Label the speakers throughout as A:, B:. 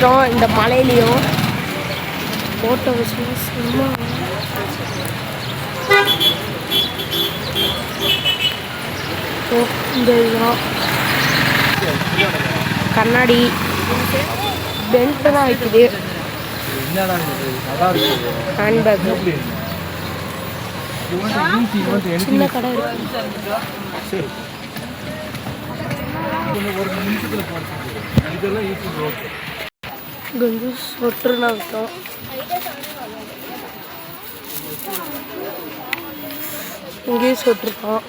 A: வந்துட்டோம். இந்த மலையிலையும் போட்டோ விஷயம் இந்த இதுதான் கண்ணாடி பெல்ட் தான் வைக்குது. ஹேண்ட்பேக் சின்ன கடை இருக்கு. இங்கே வந்து சொட்டுன்னு விட்டோம். இங்கேயும் சொட்டிருக்கோம்.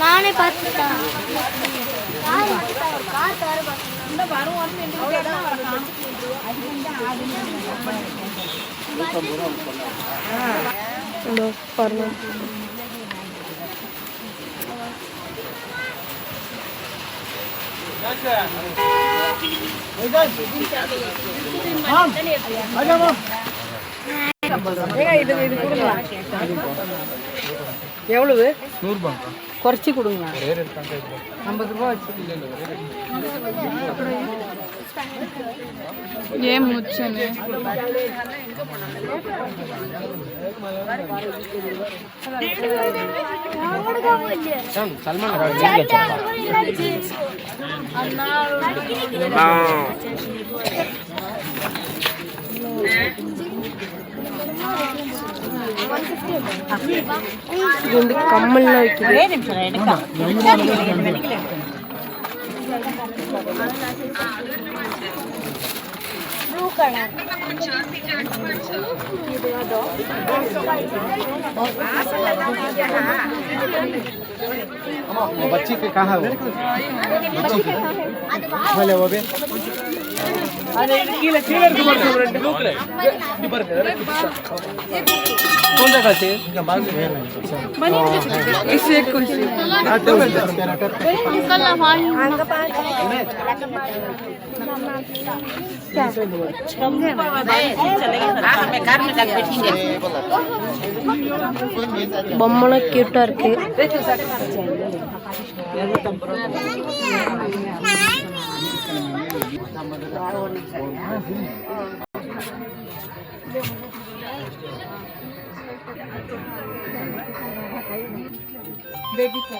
B: நானே பார்த்துட்டேன்.
A: பாருங்க எவ்வளவு?
C: 100 ரூபா.
A: குறைச்சி கொடுங்க. 50 ரூபா வச்சு
D: ஏன் முச்சனு
A: இது வந்து கம்மல்லாம் வைக்குது.
C: बच्ची के कहाँ है वो? बच्ची के भले वो भी अरे कीले कीले कुमार सोरेंट लोकले ऊपर कौन जगह से इनका मार्ग है बनी
D: इसे कुछ
C: आते हैं
D: अंकल हमारे आगे पास हमें घर में जाके बैठेंगे.
A: பொம்மை கியூட்டா இருக்கு.
D: बेबी को